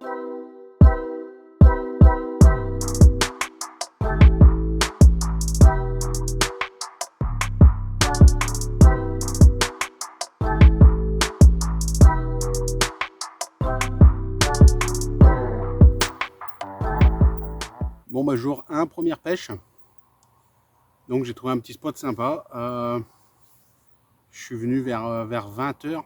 Bon bah jour 1, première pêche. Donc j'ai trouvé un petit spot sympa. Je suis venu vers 20h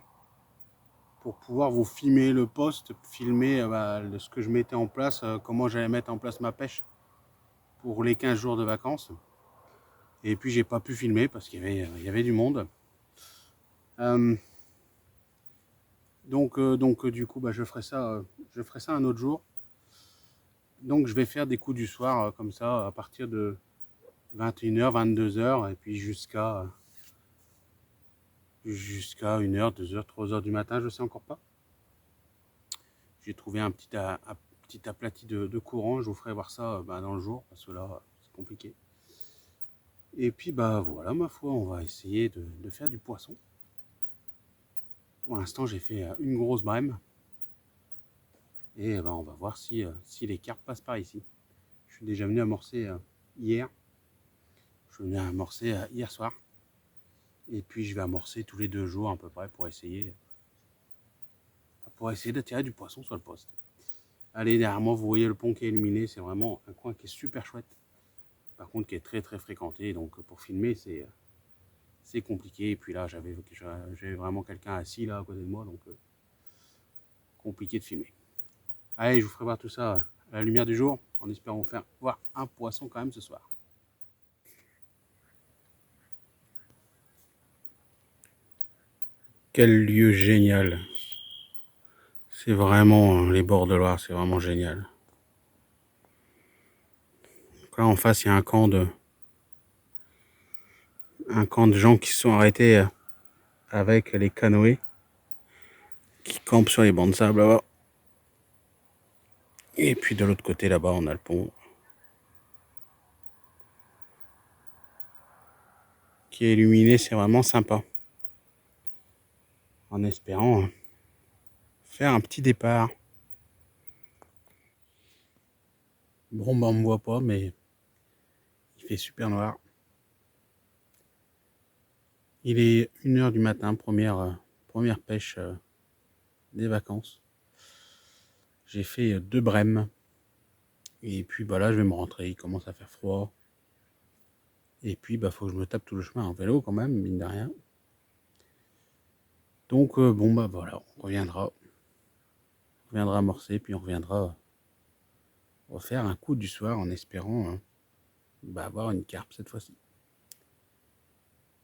pour pouvoir vous filmer le poste, filmer ce que je mettais en place, comment j'allais mettre en place ma pêche pour les 15 jours de vacances. Et puis j'ai pas pu filmer parce qu'il y avait du monde. Donc du coup je ferai ça un autre jour. Donc je vais faire des coups du soir comme ça à partir de 21h, 22h et puis jusqu'à 1h, 2h, 3h du matin, je sais encore pas. J'ai trouvé un petit aplati de courant, je vous ferai voir ça dans le jour parce que là c'est compliqué. Et puis voilà, ma foi, on va essayer de faire du poisson. Pour l'instant j'ai fait une grosse brème. Et on va voir si les carpes passent par ici. Je suis déjà venu amorcer hier. Je suis venu amorcer hier soir. Et puis je vais amorcer tous les 2 jours à peu près pour essayer d'attirer du poisson sur le poste. Allez, derrière moi, vous voyez le pont qui est illuminé. C'est vraiment un coin qui est super chouette. Par contre, qui est très très fréquenté. Donc pour filmer, c'est compliqué. Et puis là, j'avais vraiment quelqu'un assis là à côté de moi. Donc compliqué de filmer. Allez, je vous ferai voir tout ça à la lumière du jour, en espérant vous faire voir un poisson quand même ce soir. Quel lieu génial! C'est vraiment les bords de Loire, c'est vraiment génial. Donc là en face, il y a un camp de gens qui se sont arrêtés avec les canoës, qui campent sur les bancs de sable là-bas. Et puis de l'autre côté là-bas, on a le pont qui est illuminé, c'est vraiment sympa. En espérant faire un petit départ. Bon on me voit pas, mais il fait super noir. Il est 1h du matin, première pêche des vacances. J'ai fait 2 brèmes. Et puis là je vais me rentrer, il commence à faire froid. Et puis faut que je me tape tout le chemin en vélo quand même, mine de rien. Donc voilà, on reviendra amorcer, puis on reviendra refaire un coup du soir en espérant avoir une carpe cette fois-ci.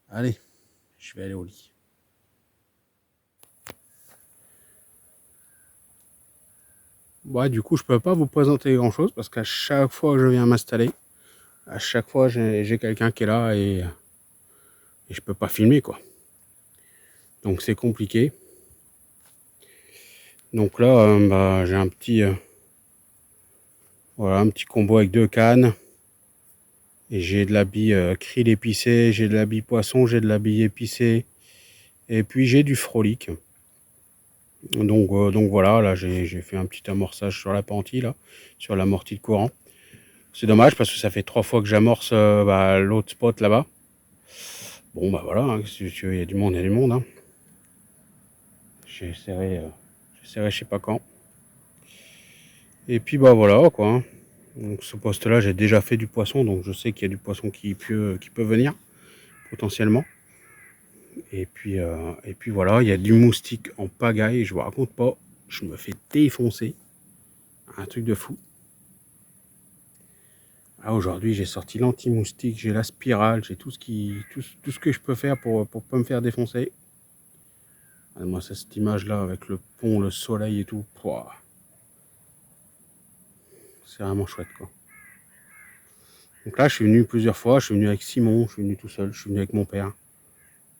Allez, je vais aller au lit. Du coup je peux pas vous présenter grand chose parce qu'à chaque fois que je viens m'installer, à chaque fois j'ai quelqu'un qui est là et je peux pas filmer quoi. Donc c'est compliqué. Donc là j'ai un petit un petit combo avec 2 cannes. Et j'ai de la bille krill épicé, j'ai de la bille poisson, j'ai de la bille épicée. Et puis j'ai du frolic. Donc voilà, là j'ai fait un petit amorçage sur la pentille, là, sur l'amorti de courant. C'est dommage parce que ça fait 3 fois que j'amorce l'autre spot là-bas. Bon voilà, hein, si tu veux, il y a du monde, hein. J'essaierai je sais pas quand. Et puis voilà quoi. Hein. Donc ce poste là j'ai déjà fait du poisson, donc je sais qu'il y a du poisson qui peut venir potentiellement. Et puis voilà, il y a du moustique en pagaille, je vous raconte pas, je me fais défoncer. Un truc de fou. Aujourd'hui j'ai sorti l'anti-moustique, j'ai la spirale, j'ai tout ce que je peux faire pour pas me faire défoncer. Moi c'est cette image là avec le pont, le soleil et tout. C'est vraiment chouette quoi. Donc là je suis venu plusieurs fois, je suis venu avec Simon, je suis venu tout seul, je suis venu avec mon père.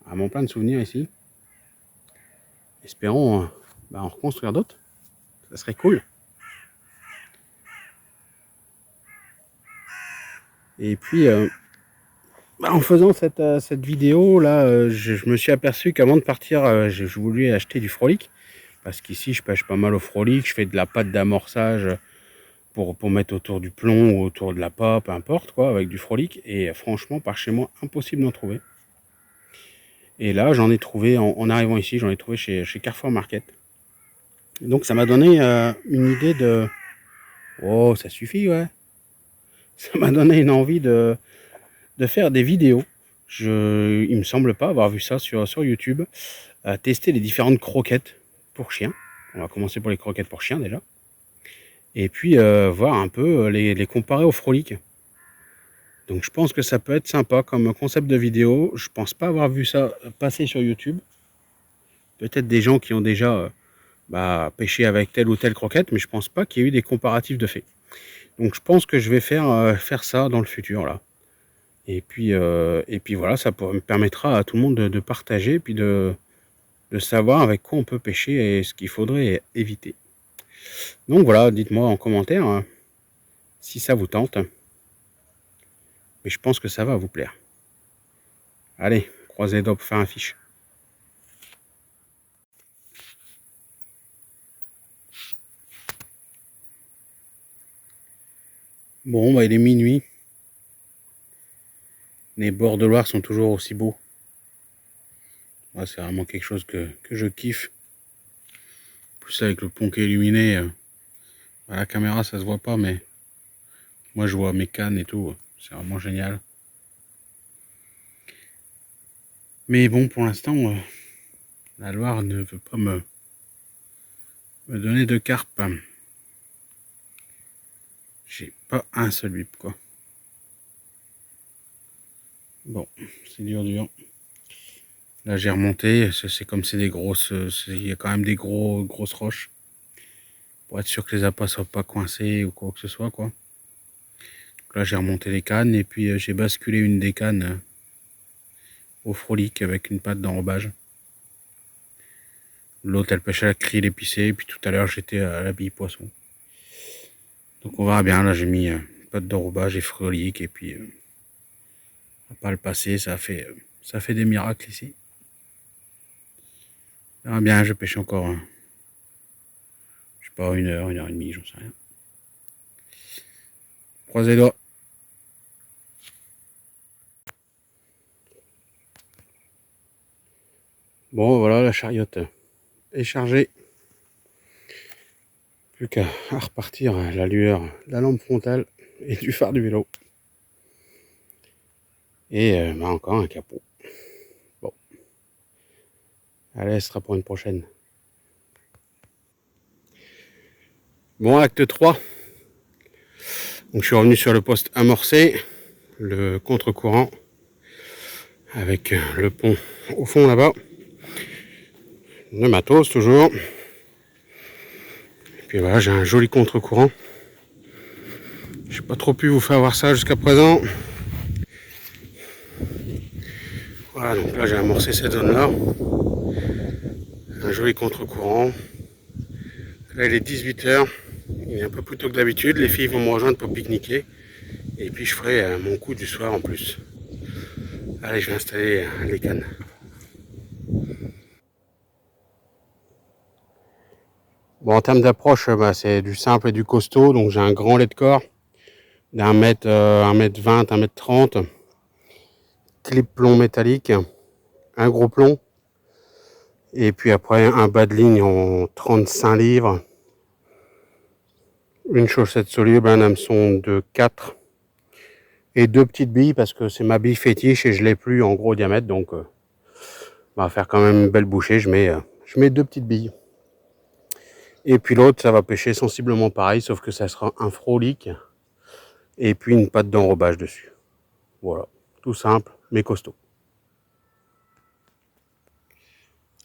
Vraiment plein de souvenirs ici. Espérons en reconstruire d'autres. Ça serait cool. Et puis en faisant cette vidéo là, je me suis aperçu qu'avant de partir, j'ai voulu acheter du frolic. Parce qu'ici, je pêche pas mal au frolic. Je fais de la pâte d'amorçage pour mettre autour du plomb ou autour de la pop, peu importe, quoi, avec du frolic. Et franchement, par chez moi, impossible d'en trouver. Et là, j'en ai trouvé, en arrivant ici, j'en ai trouvé chez Carrefour Market. Donc, ça m'a donné une idée de... Oh, ça suffit, ouais. Ça m'a donné une envie de faire des vidéos. Il me semble pas avoir vu ça sur YouTube. Tester les différentes croquettes pour chiens. On va commencer pour les croquettes pour chiens déjà. Et puis voir un peu les comparer au frolic. Donc je pense que ça peut être sympa comme concept de vidéo. Je pense pas avoir vu ça passer sur YouTube. Peut-être des gens qui ont déjà pêché avec telle ou telle croquette, mais je pense pas qu'il y ait eu des comparatifs de fait. Donc je pense que je vais faire ça dans le futur là. Et puis voilà, ça me permettra à tout le monde de partager, puis de savoir avec quoi on peut pêcher et ce qu'il faudrait éviter. Donc voilà, dites-moi en commentaire si ça vous tente. Mais je pense que ça va vous plaire. Allez, croisez les doigts pour faire un fiche. Bon, il est minuit. Les bords de Loire sont toujours aussi beaux. Ouais, c'est vraiment quelque chose que je kiffe. Plus avec le pont qui est illuminé. À la caméra, ça se voit pas, mais moi, je vois mes cannes et tout. C'est vraiment génial. Mais bon, pour l'instant, la Loire ne veut pas me donner de carpe. J'ai pas un seul bip, quoi. Bon, c'est dur. Là, j'ai remonté. C'est comme c'est des grosses... Il y a quand même des grosses roches. Pour être sûr que les appâts soient pas coincés ou quoi que ce soit, quoi. Donc là, j'ai remonté les cannes et puis j'ai basculé une des cannes au frolic avec une pâte d'enrobage. L'autre, elle pêche à la krill épicée. Et puis tout à l'heure, j'étais à la bille poisson. Donc on verra bien. Là, j'ai mis pâte d'enrobage et frolic. Et puis, à pas le passer, ça fait des miracles ici. On verra bien, je pêche encore, je sais pas, 1 heure et demie, j'en sais rien. Croisez les doigts. Bon, voilà, la chariote est chargée. Plus qu'à repartir à la lueur de la lampe frontale et du phare du vélo. Et encore un capot. Bon. Allez, ce sera pour une prochaine. Bon, acte 3. Donc je suis revenu sur le poste amorcé, le contre-courant, avec le pont au fond là-bas. Le matos toujours. Et puis voilà, j'ai un joli contre-courant. Je n'ai pas trop pu vous faire voir ça jusqu'à présent. Voilà, donc là j'ai amorcé cette zone-là. Un joli contre-courant. Là il est 18h. Il est un peu plus tôt que d'habitude. Les filles vont me rejoindre pour pique-niquer. Et puis je ferai mon coup du soir en plus. Allez, je vais installer les cannes. Bon, en termes d'approche, c'est du simple et du costaud. Donc j'ai un grand lait de corps d'un mètre, 1m20, 1m30. Clip plomb métallique. Un gros plomb. Et puis après, un bas de ligne en 35 livres. Une chaussette soluble, un hameçon de 4. Et 2 petites billes parce que c'est ma bille fétiche et je l'ai plus en gros diamètre. Donc, on va faire quand même une belle bouchée. Je mets 2 petites billes. Et puis l'autre, ça va pêcher sensiblement pareil, sauf que ça sera un frolic. Et puis une pâte d'enrobage dessus. Voilà, tout simple, mais costaud.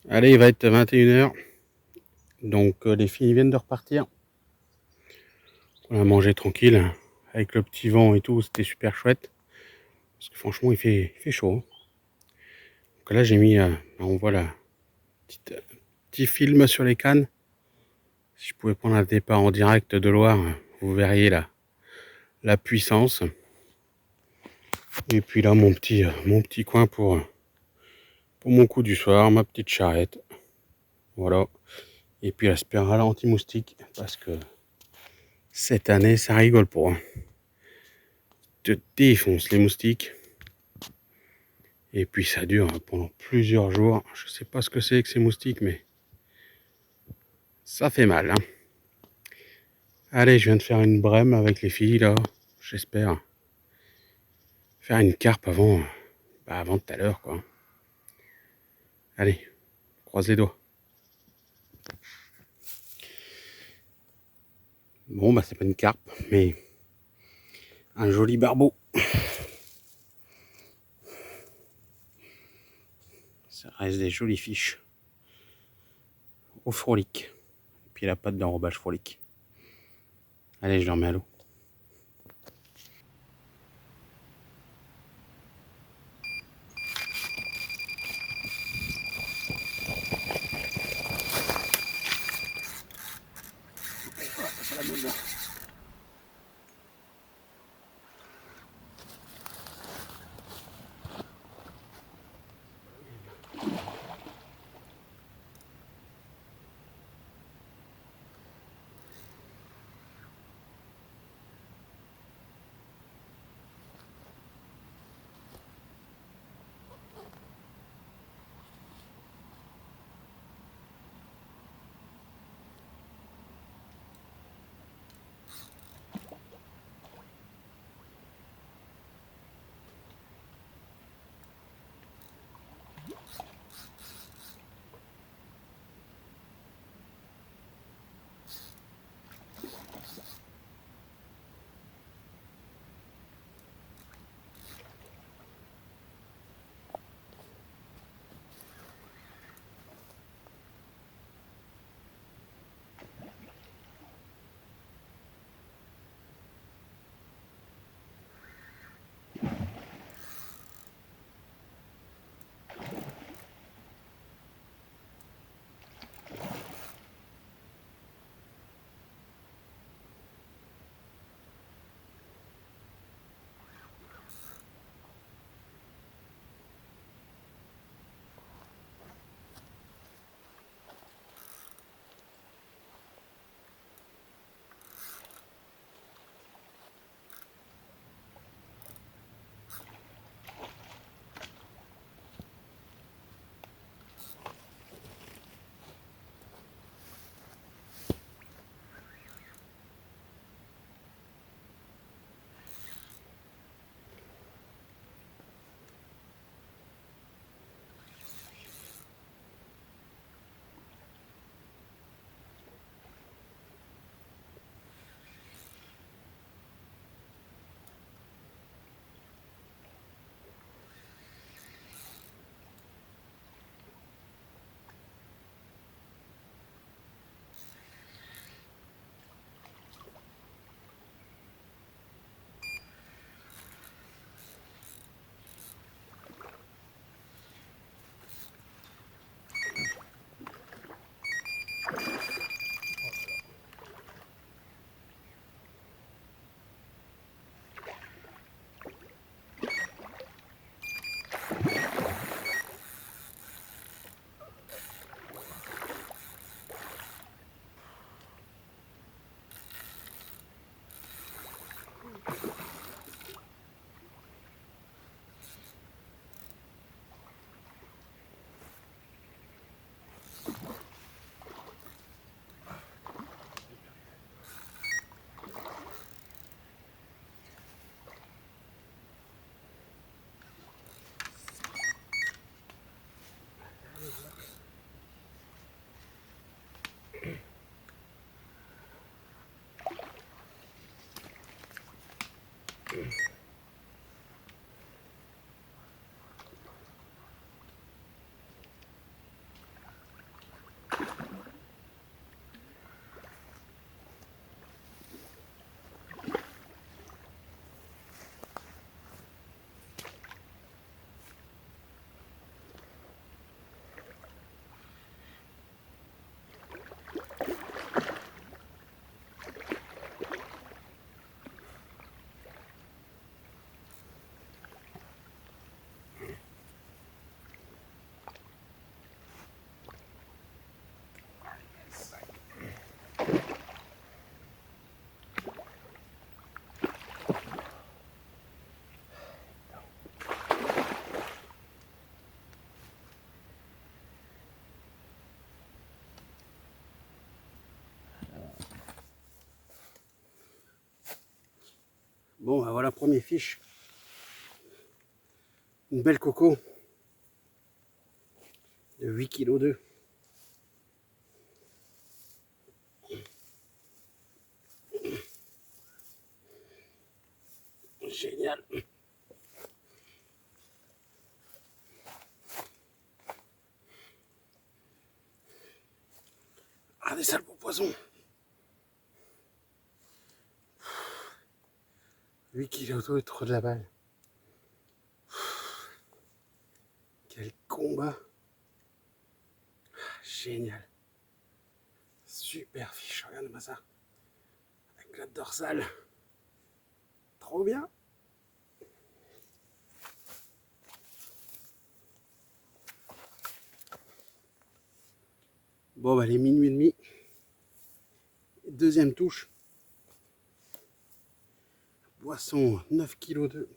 Allez, il va être 21h. Donc les filles viennent de repartir. On a mangé tranquille. Avec le petit vent et tout, c'était super chouette. Parce que franchement, il fait chaud. Donc là, j'ai mis, on voit la petit film sur les cannes. Si je pouvais prendre un départ en direct de Loire, vous verriez la puissance. Et puis là, mon petit coin pour mon coup du soir, ma petite charrette. Voilà. Et puis la spirale anti-moustique, parce que cette année, ça rigole pas, hein. Te défonce les moustiques. Et puis ça dure pendant plusieurs jours. Je sais pas ce que c'est que ces moustiques, mais ça fait mal, hein. Allez, je viens de faire une brème avec les filles, là. J'espère faire une carpe avant tout à l'heure, quoi. Allez, croise les doigts. Bon, bah, c'est pas une carpe, mais un joli barbeau. Ça reste des jolies fiches. Au frolic. Et puis la pâte d'enrobage frolic. Allez, je leur mets à l'eau. Bon, bah voilà, première fiche. Une belle coco de 8,2 kg. Génial. Ah, des sales pour poissons. 8,2 kg, trop de la balle. Quel combat. Génial. Super fiche, regarde-moi ça. Avec la dorsale. Trop bien. Bon, bah, les minuit et demi. Deuxième touche. Poisson 9,2 kg.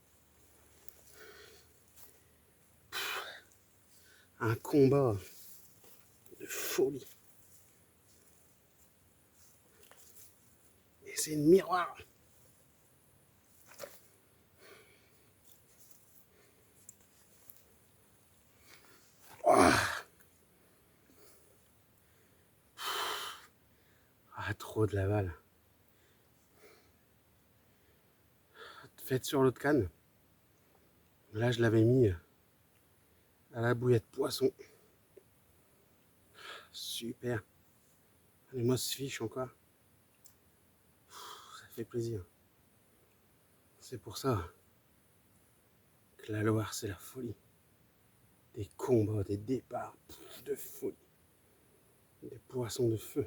Un combat de folie. Et c'est une miroir. Oh. Ah, trop de la balle. Faite sur l'autre canne. Là, je l'avais mis à la bouillette poisson. Super. Allez, moi, ce fiche encore. Ça fait plaisir. C'est pour ça que la Loire, c'est la folie. Des combats, des départs de folie. Des poissons de feu.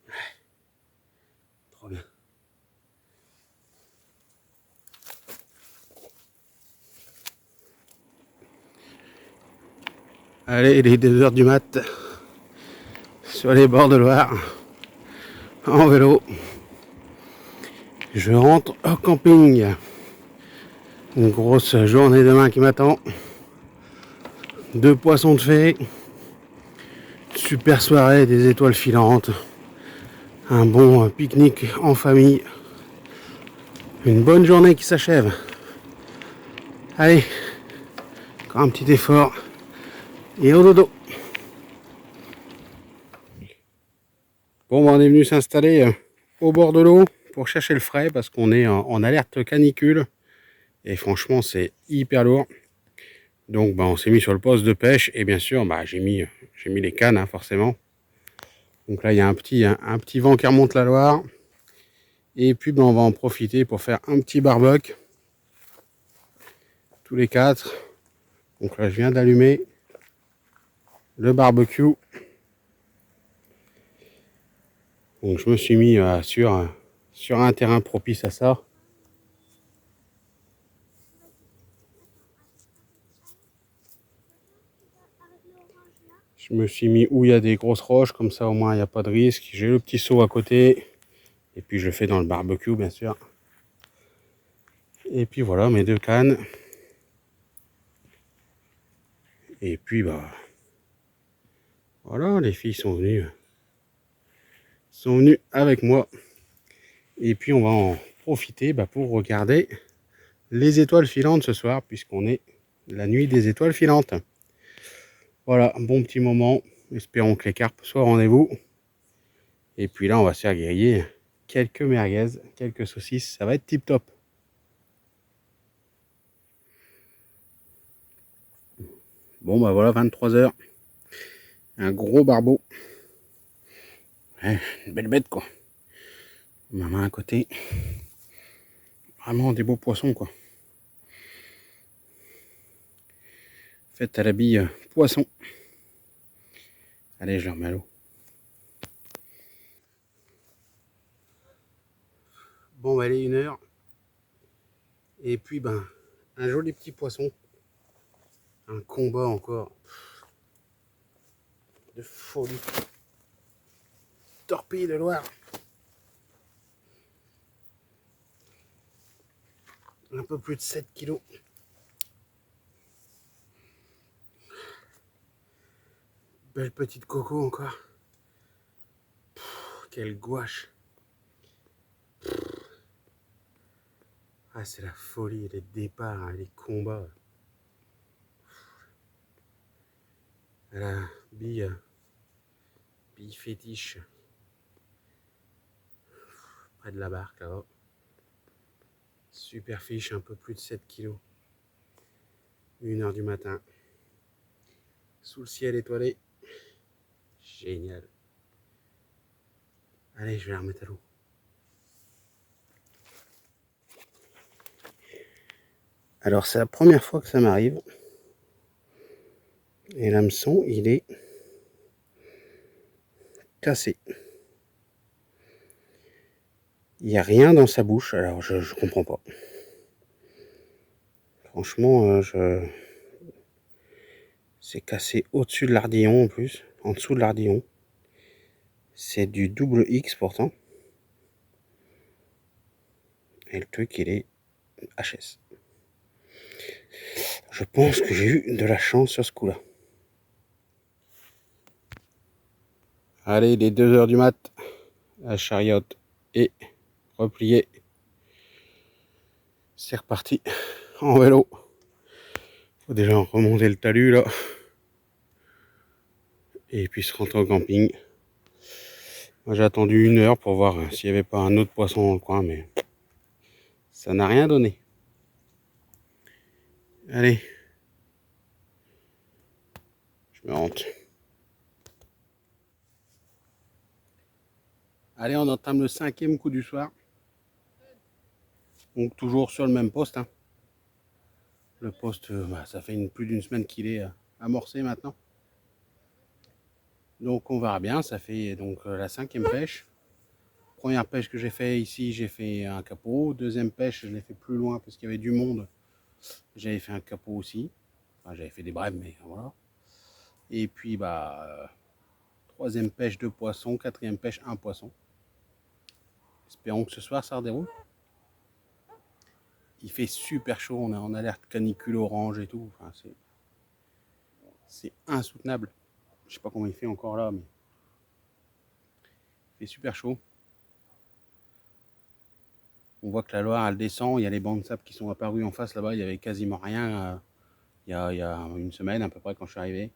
Ouais. Trop bien. Allez, il est 2 h du mat. Sur les bords de Loire. En vélo. Je rentre au camping. Une grosse journée demain qui m'attend. 2 poissons de fée. Super soirée, des étoiles filantes. Un bon pique-nique en famille. Une bonne journée qui s'achève. Allez, encore un petit effort. Et au dodo. Bon, on est venu s'installer au bord de l'eau pour chercher le frais parce qu'on est en alerte canicule. Et franchement, c'est hyper lourd. Donc, on s'est mis sur le poste de pêche. Et bien sûr, j'ai mis les cannes, hein, forcément. Donc là, il y a un petit vent qui remonte la Loire. Et puis, on va en profiter pour faire un petit barbecue. Tous les 4. Donc là, je viens d'allumer le barbecue. Donc je me suis mis sur un terrain propice à ça. Je me suis mis où il y a des grosses roches, comme ça au moins il n'y a pas de risque. J'ai le petit seau à côté. Et puis je le fais dans le barbecue, bien sûr. Et puis voilà, mes 2 cannes. Et puis voilà, les filles sont venues avec moi. Et puis on va en profiter pour regarder les étoiles filantes ce soir, puisqu'on est la nuit des étoiles filantes. Voilà, un bon petit moment. Espérons que les carpes soient au rendez-vous. Et puis là, on va se faire griller quelques merguez, quelques saucisses. Ça va être tip top. Bon, voilà, 23 h. Un gros barbeau. Ouais, une belle bête, quoi. Ma main à côté. Vraiment des beaux poissons, quoi. Faites à la bille poisson. Allez, je le remets à l'eau. Bon, allez, 1 h. Et puis, un joli petit poisson. Un combat encore. De folie. Torpille de Loire. Un peu plus de 7 kg. Belle petite coco encore. Quelle gouache. Ah, c'est la folie, les départs, hein, les combats. La bille fétiche. Près de la barque là-haut. Super fiche, un peu plus de 7 kilos. 1h du matin. Sous le ciel étoilé. Génial. Allez, je vais la remettre à l'eau. Alors, c'est la première fois que ça m'arrive. Et l'hameçon, il est cassé. Il n'y a rien dans sa bouche, alors je comprends pas. Franchement, c'est cassé au-dessus de l'ardillon en plus, en dessous de l'ardillon. C'est du double X pourtant. Et le truc, il est HS. Je pense que j'ai eu de la chance sur ce coup-là. Allez, les 2h du mat, la chariote est repliée. C'est reparti en vélo. Faut déjà remonter le talus là. Et puis se rentrer au camping. Moi j'ai attendu 1h pour voir s'il n'y avait pas un autre poisson dans le coin, mais ça n'a rien donné. Allez, je me rentre. Allez, on entame le 5e coup du soir. Donc toujours sur le même poste. Hein. Le poste, ça fait plus d'une semaine qu'il est amorcé maintenant. Donc on verra bien, ça fait donc la 5e pêche. Première pêche que j'ai fait ici, j'ai fait un capot. Deuxième pêche, je l'ai fait plus loin parce qu'il y avait du monde. J'avais fait un capot aussi. Enfin, j'avais fait des brèves, mais voilà. Et puis, troisième pêche, 2 poissons. Quatrième pêche, 1 poisson. Espérons que ce soir, ça redéroule. Il fait super chaud, on est en alerte canicule orange et tout. Enfin, c'est insoutenable. Je sais pas comment il fait encore là, mais il fait super chaud. On voit que la Loire, elle descend. Il y a les bancs de sable qui sont apparus en face là-bas. Il y avait quasiment rien il y a une semaine à peu près quand je suis arrivé.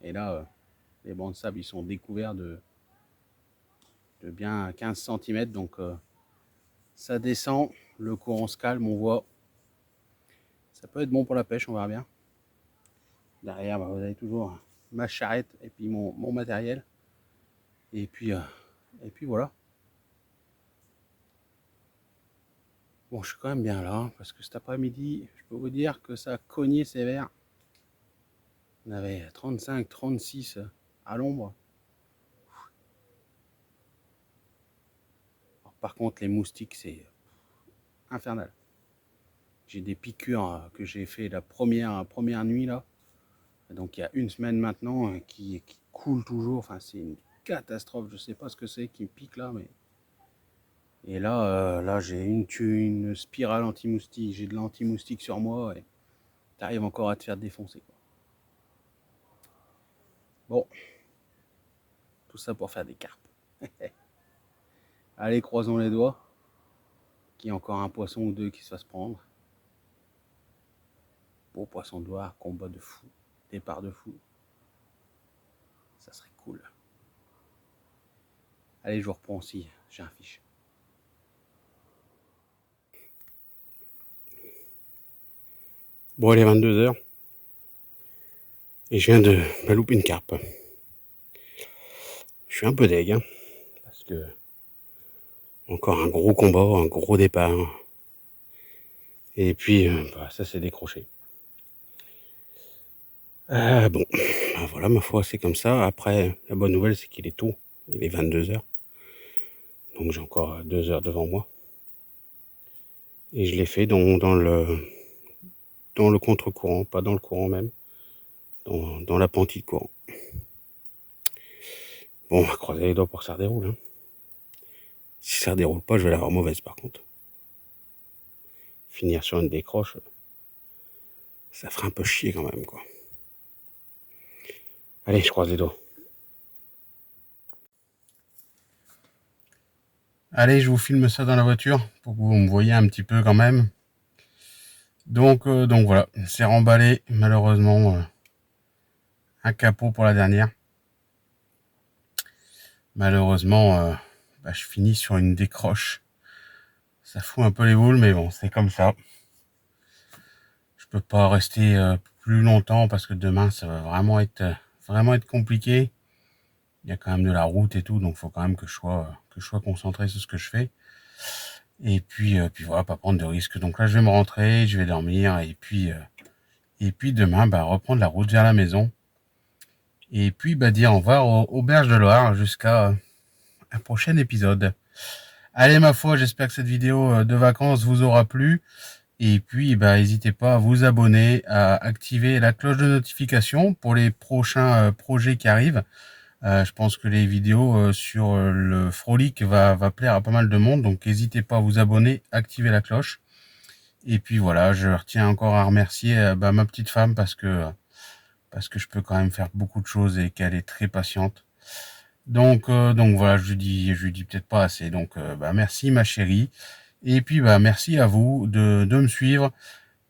Et là, les bancs de sable, ils sont découverts de bien 15 cm. Donc, ça descend. Le courant se calme, on voit. Ça peut être bon pour la pêche, on verra bien. Derrière, vous avez toujours ma charrette et puis mon matériel. Et puis voilà. Bon, je suis quand même bien là, parce que cet après-midi, je peux vous dire que ça a cogné sévère. On avait 35, 36 à l'ombre. Par contre, les moustiques, c'est infernal. J'ai des piqûres que j'ai fait la première nuit là. Donc il y a une semaine maintenant qui coule toujours. Enfin, c'est une catastrophe. Je sais pas ce que c'est qui me pique là, mais. Et là, j'ai une spirale anti-moustique. J'ai de l'anti-moustique sur moi et t'arrives encore à te faire défoncer. Quoi. Bon, tout ça pour faire des carpes. Allez, croisons les doigts. Qu'il y ait encore un poisson ou deux qui se fasse prendre. Beau poisson noir, combat de fou, départ de fou. Ça serait cool. Allez, je vous reprends aussi. J'ai un fiche. Bon, il est 22h. Et je viens de louper une carpe. Je suis un peu deg, hein, parce que encore un gros combat, un gros départ. Et puis, ça s'est décroché. Bon, voilà, ma foi, c'est comme ça. Après, la bonne nouvelle, c'est qu'il est tôt. Il est 22h. Donc j'ai encore 2 heures devant moi. Et je l'ai fait dans le contre-courant, pas dans le courant même. Dans l'appentis de courant. Bon, on va croiser les doigts pour que ça redéroule. Hein. Si ça redéroule pas, je vais l'avoir mauvaise par contre. Finir sur une décroche, ça ferait un peu chier quand même, quoi. Allez, je croise les doigts. Allez, je vous filme ça dans la voiture pour que vous me voyez un petit peu quand même. Donc voilà, c'est remballé, malheureusement, un capot pour la dernière. Malheureusement, je finis sur une décroche. Ça fout un peu les boules, mais bon, c'est comme ça. Je peux pas rester plus longtemps parce que demain, ça va vraiment être compliqué. Il y a quand même de la route et tout, donc il faut quand même que je sois concentré sur ce que je fais. Et puis voilà, pas prendre de risques. Donc là, je vais me rentrer, je vais dormir, et puis demain, reprendre la route vers la maison. Et puis dire au revoir aux berges de Loire jusqu'à un prochain épisode. Allez, ma foi, j'espère que cette vidéo de vacances vous aura plu. Et puis, n'hésitez pas à vous abonner, à activer la cloche de notification pour les prochains projets qui arrivent. Je pense que les vidéos sur le Frolic va plaire à pas mal de monde. Donc, n'hésitez pas à vous abonner, activer la cloche. Et puis voilà, je retiens encore à remercier ma petite femme parce que je peux quand même faire beaucoup de choses et qu'elle est très patiente. Donc voilà, je lui dis peut-être pas assez. Donc merci ma chérie. Et puis merci à vous de me suivre,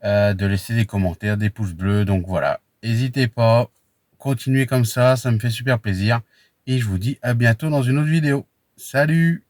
de laisser des commentaires, des pouces bleus. Donc voilà, n'hésitez pas, continuez comme ça me fait super plaisir. Et je vous dis à bientôt dans une autre vidéo. Salut!